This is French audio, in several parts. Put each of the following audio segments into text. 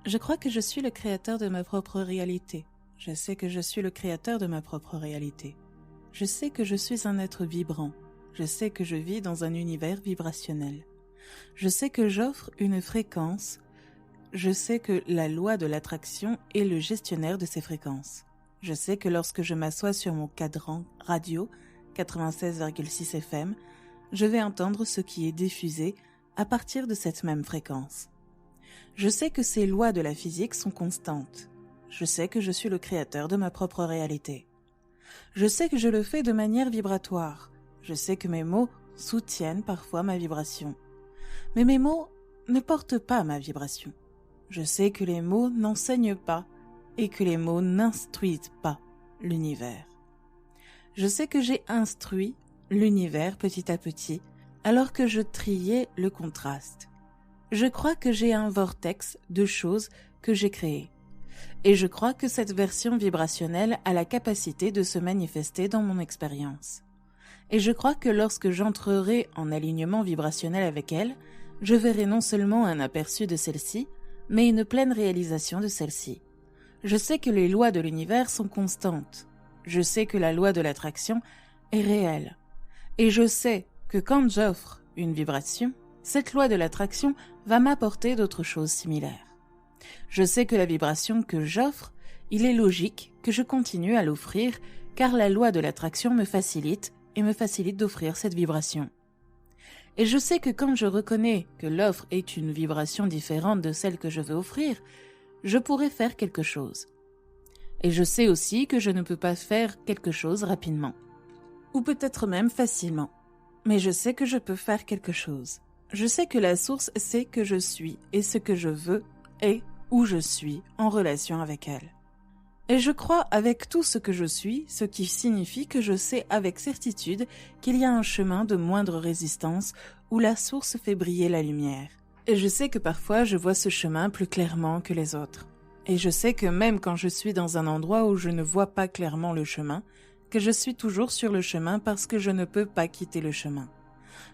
Je crois que je suis le créateur de ma propre réalité. Je sais que je suis le créateur de ma propre réalité. Je sais que je suis un être vibrant. Je sais que je vis dans un univers vibrationnel. Je sais que j'offre une fréquence. Je sais que la loi de l'attraction est le gestionnaire de ces fréquences. Je sais que lorsque je m'assois sur mon cadran radio 96,6 FM, je vais entendre ce qui est diffusé à partir de cette même fréquence. Je sais que ces lois de la physique sont constantes. Je sais que je suis le créateur de ma propre réalité. Je sais que je le fais de manière vibratoire. Je sais que mes mots soutiennent parfois ma vibration. Mais mes mots ne portent pas ma vibration. Je sais que les mots n'enseignent pas et que les mots n'instruisent pas l'univers. Je sais que j'ai instruit l'univers petit à petit alors que je triais le contraste. Je crois que j'ai un vortex de choses que j'ai créées. Et je crois que cette version vibrationnelle a la capacité de se manifester dans mon expérience. Et je crois que lorsque j'entrerai en alignement vibrationnel avec elle, je verrai non seulement un aperçu de celle-ci, mais une pleine réalisation de celle-ci. Je sais que les lois de l'univers sont constantes. Je sais que la loi de l'attraction est réelle. Et je sais que quand j'offre une vibration, cette loi de l'attraction va m'apporter d'autres choses similaires. Je sais que la vibration que j'offre, il est logique que je continue à l'offrir car la loi de l'attraction me facilite d'offrir cette vibration. Et je sais que quand je reconnais que l'offre est une vibration différente de celle que je veux offrir, je pourrai faire quelque chose. Et je sais aussi que je ne peux pas faire quelque chose rapidement. Ou peut-être même facilement. Mais je sais que je peux faire quelque chose. Je sais que la source sait que je suis et ce que je veux est où je suis en relation avec elle. Et je crois avec tout ce que je suis, ce qui signifie que je sais avec certitude qu'il y a un chemin de moindre résistance où la source fait briller la lumière. Et je sais que parfois je vois ce chemin plus clairement que les autres. Et je sais que même quand je suis dans un endroit où je ne vois pas clairement le chemin, que je suis toujours sur le chemin parce que je ne peux pas quitter le chemin.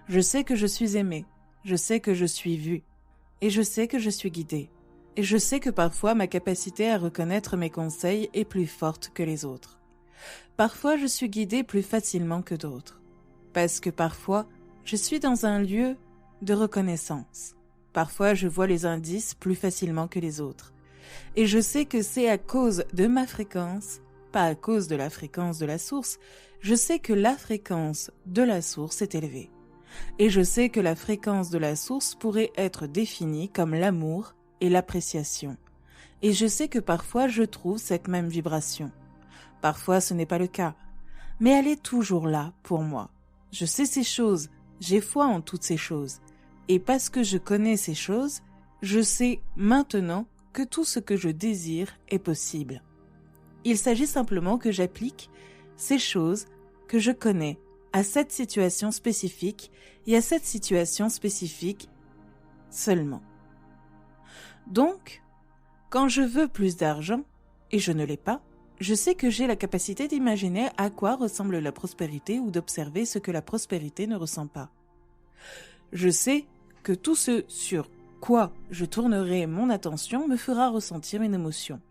Je sais que je suis aimée, je sais que je suis vue, et je sais que je suis guidée. Et je sais que parfois ma capacité à reconnaître mes conseils est plus forte que les autres. Parfois je suis guidée plus facilement que d'autres. Parce que parfois je suis dans un lieu de reconnaissance. Parfois je vois les indices plus facilement que les autres. Et je sais que c'est à cause de ma fréquence, pas à cause de la fréquence de la source, je sais que la fréquence de la source est élevée. Et je sais que la fréquence de la source pourrait être définie comme l'amour et l'appréciation. Et je sais que parfois je trouve cette même vibration. Parfois ce n'est pas le cas, mais elle est toujours là pour moi. Je sais ces choses, j'ai foi en toutes ces choses. Et parce que je connais ces choses, je sais maintenant que tout ce que je désire est possible. Il s'agit simplement que j'applique ces choses que je connais à cette situation spécifique et à cette situation spécifique seulement. Donc, quand je veux plus d'argent, et je ne l'ai pas, je sais que j'ai la capacité d'imaginer à quoi ressemble la prospérité ou d'observer ce que la prospérité ne ressent pas. Je sais que tout ce sur quoi je tournerai mon attention me fera ressentir une émotion.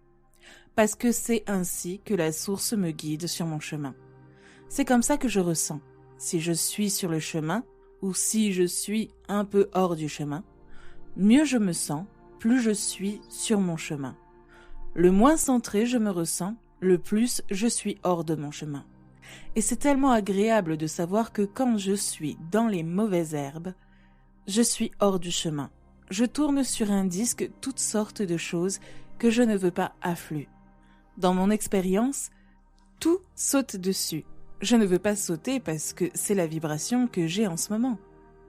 Parce que c'est ainsi que la source me guide sur mon chemin. C'est comme ça que je ressens. Si je suis sur le chemin, ou si je suis un peu hors du chemin, mieux je me sens, plus je suis sur mon chemin. Le moins centré je me ressens, le plus je suis hors de mon chemin. Et c'est tellement agréable de savoir que quand je suis dans les mauvaises herbes, je suis hors du chemin. Je tourne sur un disque toutes sortes de choses que je ne veux pas affluer. Dans mon expérience, tout saute dessus. Je ne veux pas sauter parce que c'est la vibration que j'ai en ce moment.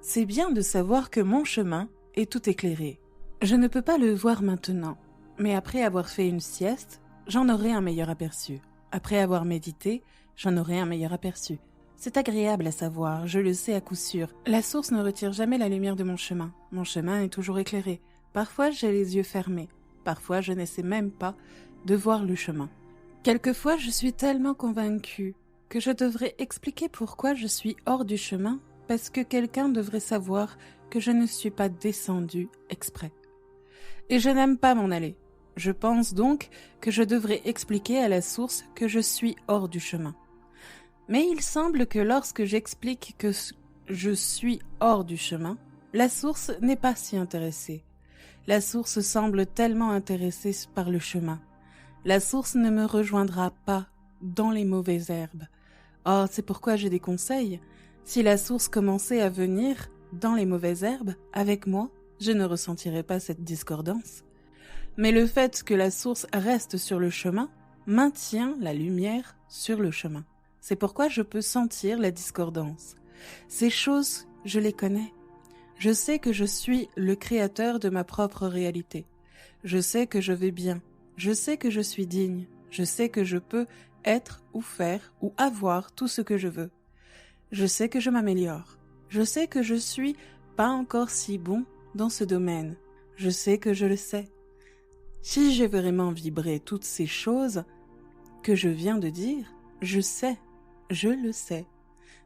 C'est bien de savoir que mon chemin est tout éclairé. Je ne peux pas le voir maintenant, mais après avoir fait une sieste, j'en aurai un meilleur aperçu. Après avoir médité, j'en aurai un meilleur aperçu. C'est agréable à savoir, je le sais à coup sûr. La source ne retire jamais la lumière de mon chemin. Mon chemin est toujours éclairé. Parfois, j'ai les yeux fermés. Parfois, je n'essaie même pas de voir le chemin. Quelquefois, je suis tellement convaincue que je devrais expliquer pourquoi je suis hors du chemin parce que quelqu'un devrait savoir que je ne suis pas descendue exprès. Et je n'aime pas m'en aller. Je pense donc que je devrais expliquer à la source que je suis hors du chemin. Mais il semble que lorsque j'explique que je suis hors du chemin, la source n'est pas si intéressée. La source semble tellement intéressée par le chemin. La source ne me rejoindra pas dans les mauvaises herbes. Or, c'est pourquoi j'ai des conseils. Si la source commençait à venir dans les mauvaises herbes, avec moi, je ne ressentirais pas cette discordance. Mais le fait que la source reste sur le chemin maintient la lumière sur le chemin. C'est pourquoi je peux sentir la discordance. Ces choses, je les connais. Je sais que je suis le créateur de ma propre réalité. Je sais que je vais bien. Je sais que je suis digne. Je sais que je peux être ou faire ou avoir tout ce que je veux. Je sais que je m'améliore. Je sais que je suis pas encore si bon dans ce domaine. Je sais que je le sais. Si j'ai vraiment vibré toutes ces choses que je viens de dire, je sais, je le sais.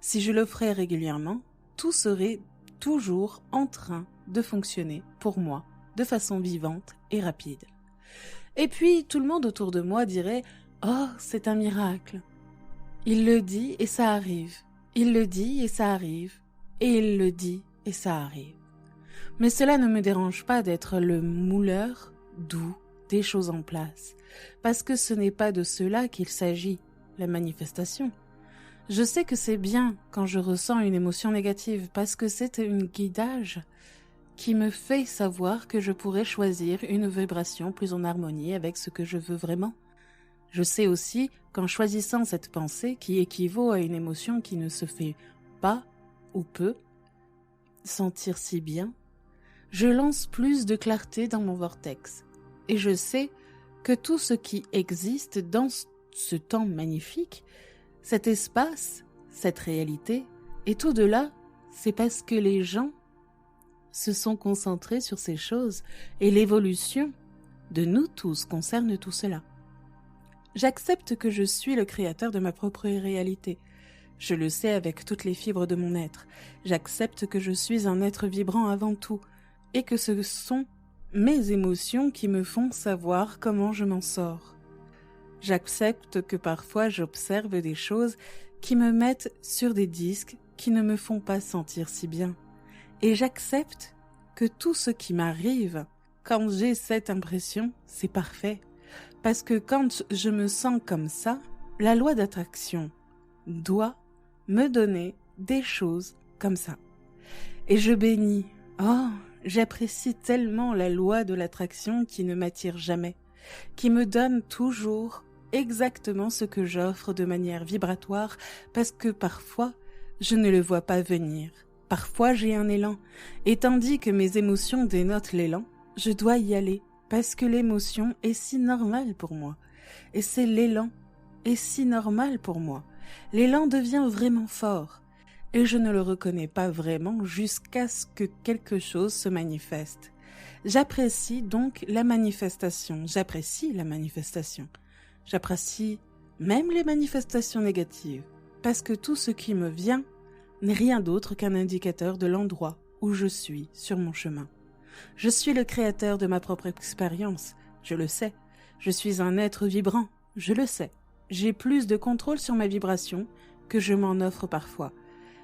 Si je le ferais régulièrement, tout serait toujours en train de fonctionner pour moi de façon vivante et rapide. Et puis tout le monde autour de moi dirait « Oh, c'est un miracle !» Il le dit et ça arrive. Il le dit et ça arrive. Et il le dit et ça arrive. Mais cela ne me dérange pas d'être le mouleur doux des choses en place, parce que ce n'est pas de cela qu'il s'agit, la manifestation. Je sais que c'est bien quand je ressens une émotion négative, parce que c'est un guidage qui me fait savoir que je pourrais choisir une vibration plus en harmonie avec ce que je veux vraiment. Je sais aussi qu'en choisissant cette pensée qui équivaut à une émotion qui ne se fait pas ou peut sentir si bien, je lance plus de clarté dans mon vortex. Et je sais que tout ce qui existe dans ce temps magnifique, cet espace, cette réalité, et tout de là, c'est parce que les gens se sont concentrés sur ces choses et l'évolution de nous tous concerne tout cela. J'accepte que je suis le créateur de ma propre réalité. Je le sais avec toutes les fibres de mon être. J'accepte que je suis un être vibrant avant tout et que ce sont mes émotions qui me font savoir comment je m'en sors. J'accepte que parfois j'observe des choses qui me mettent sur des disques qui ne me font pas sentir si bien. Et j'accepte que tout ce qui m'arrive, quand j'ai cette impression, c'est parfait. Parce que quand je me sens comme ça, la loi d'attraction doit me donner des choses comme ça. Et je bénis. Oh, j'apprécie tellement la loi de l'attraction qui ne m'attire jamais, qui me donne toujours exactement ce que j'offre de manière vibratoire, parce que parfois, je ne le vois pas venir. Parfois, j'ai un élan, et tandis que mes émotions dénotent l'élan, je dois y aller, parce que l'émotion est si normale pour moi. Et c'est l'élan est si normal pour moi. L'élan devient vraiment fort. Et je ne le reconnais pas vraiment jusqu'à ce que quelque chose se manifeste. J'apprécie donc la manifestation. J'apprécie la manifestation. J'apprécie même les manifestations négatives, parce que tout ce qui me vient n'est rien d'autre qu'un indicateur de l'endroit où je suis sur mon chemin. Je suis le créateur de ma propre expérience, je le sais. Je suis un être vibrant, je le sais. J'ai plus de contrôle sur ma vibration que je m'en offre parfois.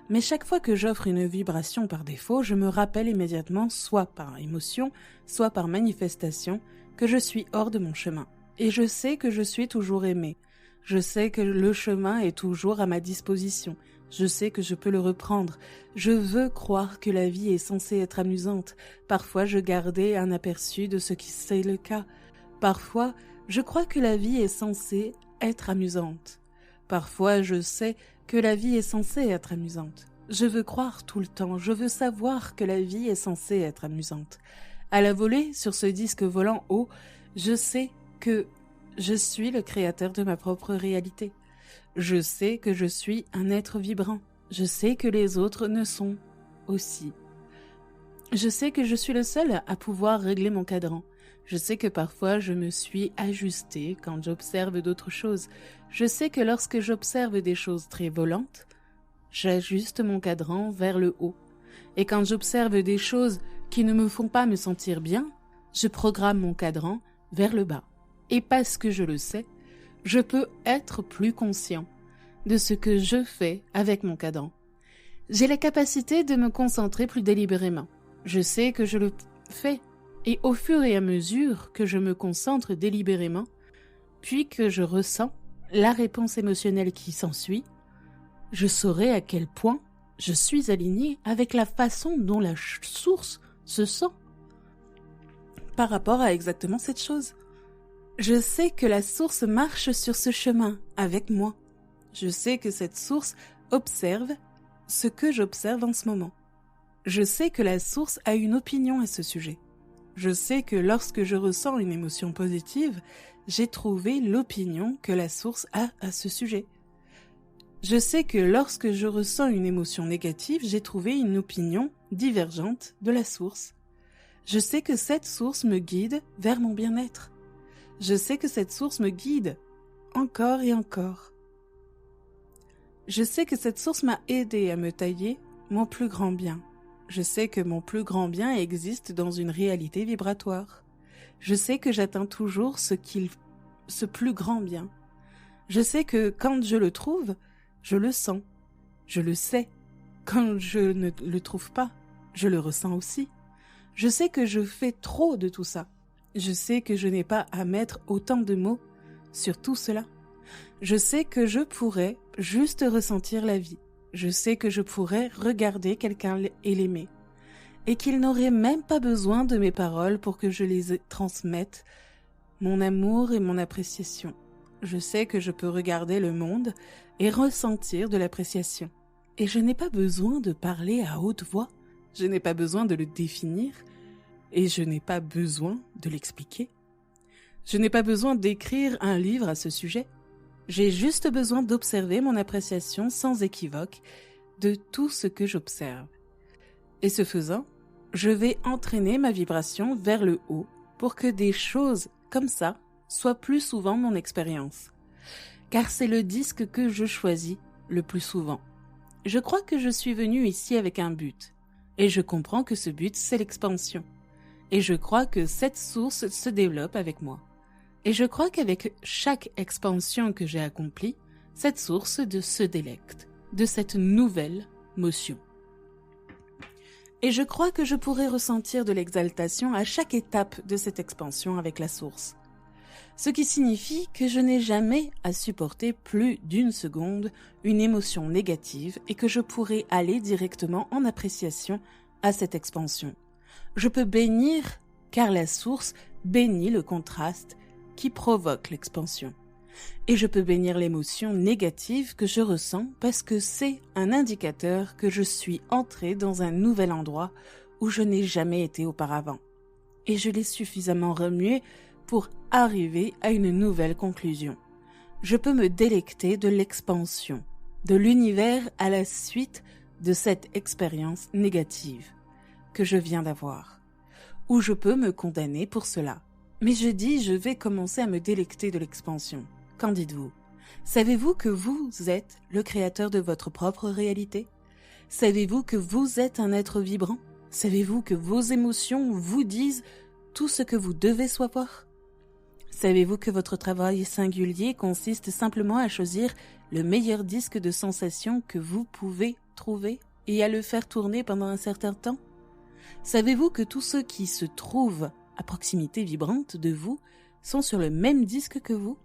Mais chaque fois que j'offre une vibration par défaut, je me rappelle immédiatement, soit par émotion, soit par manifestation, que je suis hors de mon chemin. Et je sais que je suis toujours aimé. Je sais que le chemin est toujours à ma disposition. Je sais que je peux le reprendre. Je veux croire que la vie est censée être amusante. Parfois, je gardais un aperçu de ce qui c'est le cas. Parfois, je crois que la vie est censée être amusante. Parfois, je sais que la vie est censée être amusante. Je veux croire tout le temps, je veux savoir que la vie est censée être amusante. À la volée, sur ce disque volant haut, je sais que je suis le créateur de ma propre réalité. Je sais que je suis un être vibrant. Je sais que les autres ne sont aussi. Je sais que je suis le seul à pouvoir régler mon cadran. Je sais que parfois je me suis ajustée quand j'observe d'autres choses. Je sais que lorsque j'observe des choses très volantes, j'ajuste mon cadran vers le haut. Et quand j'observe des choses qui ne me font pas me sentir bien, je programme mon cadran vers le bas. Et parce que je le sais, je peux être plus conscient de ce que je fais avec mon cadran. J'ai la capacité de me concentrer plus délibérément. Je sais que je le fais. Et au fur et à mesure que je me concentre délibérément, puis que je ressens la réponse émotionnelle qui s'ensuit, je saurai à quel point je suis aligné avec la façon dont la source se sent par rapport à exactement cette chose. Je sais que la source marche sur ce chemin avec moi. Je sais que cette source observe ce que j'observe en ce moment. Je sais que la source a une opinion à ce sujet. Je sais que lorsque je ressens une émotion positive, j'ai trouvé l'opinion que la source a à ce sujet. Je sais que lorsque je ressens une émotion négative, j'ai trouvé une opinion divergente de la source. Je sais que cette source me guide vers mon bien-être. Je sais que cette source me guide encore et encore. Je sais que cette source m'a aidé à me tailler mon plus grand bien. Je sais que mon plus grand bien existe dans une réalité vibratoire. Je sais que j'atteins toujours ce plus grand bien. Je sais que quand je le trouve, je le sens. Je le sais. Quand je ne le trouve pas, je le ressens aussi. Je sais que je fais trop de tout ça. Je sais que je n'ai pas à mettre autant de mots sur tout cela. Je sais que je pourrais juste ressentir la vie. Je sais que je pourrais regarder quelqu'un et l'aimer. Et qu'il n'aurait même pas besoin de mes paroles pour que je les transmette, mon amour et mon appréciation. Je sais que je peux regarder le monde et ressentir de l'appréciation. Et je n'ai pas besoin de parler à haute voix. Je n'ai pas besoin de le définir. Et je n'ai pas besoin de l'expliquer. Je n'ai pas besoin d'écrire un livre à ce sujet. J'ai juste besoin d'observer mon appréciation sans équivoque de tout ce que j'observe. Et ce faisant, je vais entraîner ma vibration vers le haut pour que des choses comme ça soient plus souvent mon expérience. Car c'est le disque que je choisis le plus souvent. Je crois que je suis venu ici avec un but. Et je comprends que ce but, c'est l'expansion. Et je crois que cette source se développe avec moi. Et je crois qu'avec chaque expansion que j'ai accomplie, cette source se délecte de cette nouvelle motion. Et je crois que je pourrais ressentir de l'exaltation à chaque étape de cette expansion avec la source. Ce qui signifie que je n'ai jamais à supporter plus d'une seconde une émotion négative et que je pourrais aller directement en appréciation à cette expansion. Je peux bénir car la source bénit le contraste qui provoque l'expansion. Et je peux bénir l'émotion négative que je ressens parce que c'est un indicateur que je suis entré dans un nouvel endroit où je n'ai jamais été auparavant. Et je l'ai suffisamment remué pour arriver à une nouvelle conclusion. Je peux me délecter de l'expansion, de l'univers à la suite de cette expérience négative que je viens d'avoir, ou je peux me condamner pour cela. Mais je dis, je vais commencer à me délecter de l'expansion. Qu'en dites-vous? Savez-vous que vous êtes le créateur de votre propre réalité? Savez-vous que vous êtes un être vibrant? Savez-vous que vos émotions vous disent tout ce que vous devez savoir? Savez-vous que votre travail singulier consiste simplement à choisir le meilleur disque de sensation que vous pouvez trouver et à le faire tourner pendant un certain temps? Savez-vous que tous ceux qui se trouvent à proximité vibrante de vous sont sur le même disque que vous?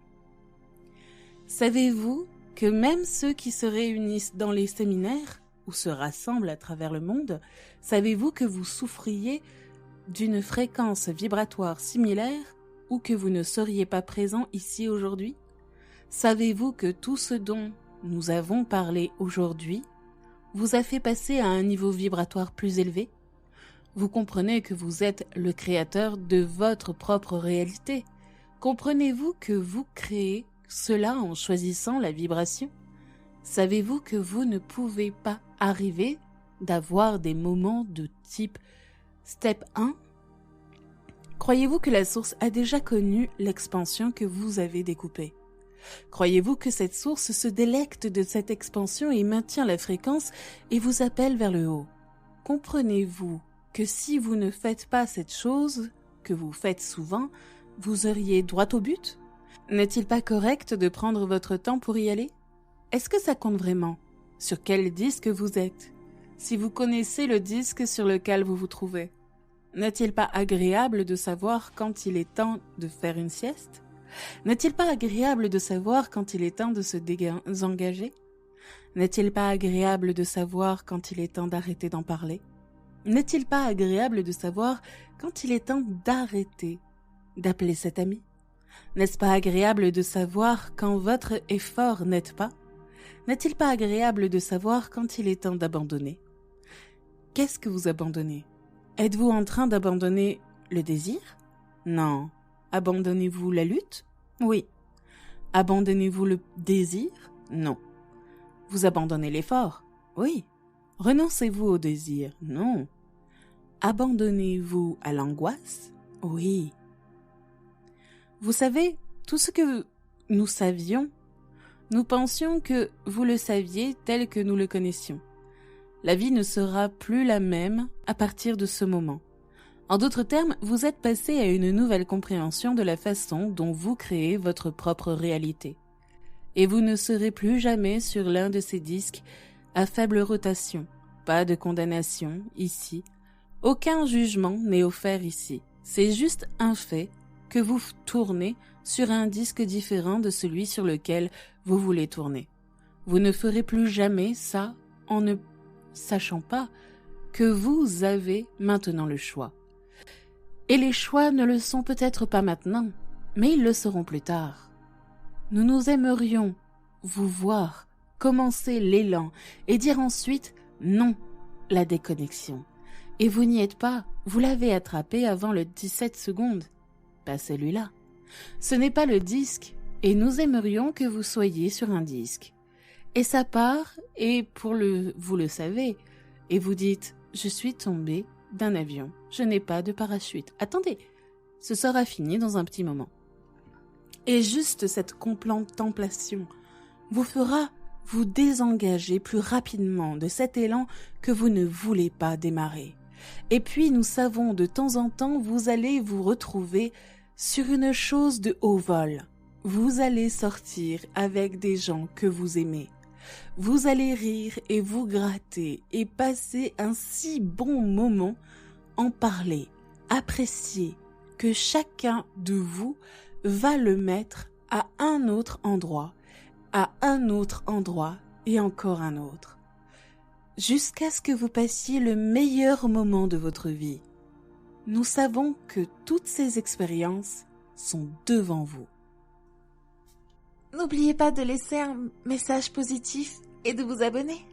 Savez-vous que même ceux qui se réunissent dans les séminaires ou se rassemblent à travers le monde, savez-vous que vous souffriez d'une fréquence vibratoire similaire ou que vous ne seriez pas présent ici aujourd'hui? Savez-vous que tout ce dont nous avons parlé aujourd'hui vous a fait passer à un niveau vibratoire plus élevé? Vous comprenez que vous êtes le créateur de votre propre réalité. Comprenez-vous que vous créez cela en choisissant la vibration? Savez-vous que vous ne pouvez pas arriver d'avoir des moments de type step 1? Croyez-vous que la source a déjà connu l'expansion que vous avez découpée? Croyez-vous que cette source se délecte de cette expansion et maintient la fréquence et vous appelle vers le haut? Comprenez-vous que si vous ne faites pas cette chose, que vous faites souvent, vous auriez droit au but? N'est-il pas correct de prendre votre temps pour y aller? Est-ce que ça compte vraiment? Sur quel disque vous êtes? Si vous connaissez le disque sur lequel vous vous trouvez, n'est-il pas agréable de savoir quand il est temps de faire une sieste? N'est-il pas agréable de savoir quand il est temps de se désengager? N'est-il pas agréable de savoir quand il est temps d'arrêter d'en parler? N'est-il pas agréable de savoir quand il est temps d'arrêter d'appeler cet ami? N'est-ce pas agréable de savoir quand votre effort n'aide pas? N'est-il pas agréable de savoir quand il est temps d'abandonner? Qu'est-ce que vous abandonnez? Êtes-vous en train d'abandonner le désir? Non. Abandonnez-vous la lutte? Oui. Abandonnez-vous le désir? Non. Vous abandonnez l'effort? Oui. Renoncez-vous au désir? Non. Abandonnez-vous à l'angoisse? Oui. Vous savez, tout ce que nous savions, nous pensions que vous le saviez tel que nous le connaissions. La vie ne sera plus la même à partir de ce moment. En d'autres termes, vous êtes passé à une nouvelle compréhension de la façon dont vous créez votre propre réalité. Et vous ne serez plus jamais sur l'un de ces disques à faible rotation. Pas de condamnation ici. Aucun jugement n'est offert ici. C'est juste un fait que vous tournez sur un disque différent de celui sur lequel vous voulez tourner. Vous ne ferez plus jamais ça en ne sachant pas que vous avez maintenant le choix. Et les choix ne le sont peut-être pas maintenant, mais ils le seront plus tard. Nous aimerions vous voir commencer l'élan et dire ensuite non, la déconnexion. Et vous n'y êtes pas, vous l'avez attrapé avant le 17 secondes. Pas celui-là. Ce n'est pas le disque, et nous aimerions que vous soyez sur un disque. Et ça part, et vous le savez, et vous dites « Je suis tombé d'un avion, je n'ai pas de parachute. » Attendez, ce sera fini dans un petit moment. Et juste cette contemplation vous fera vous désengager plus rapidement de cet élan que vous ne voulez pas démarrer. Et puis nous savons de temps en temps vous allez vous retrouver sur une chose de haut vol. Vous allez sortir avec des gens que vous aimez. Vous allez rire et vous gratter et passer un si bon moment, en parler, apprécier que chacun de vous va le mettre à un autre endroit et encore un autre, jusqu'à ce que vous passiez le meilleur moment de votre vie. Nous savons que toutes ces expériences sont devant vous. N'oubliez pas de laisser un message positif et de vous abonner.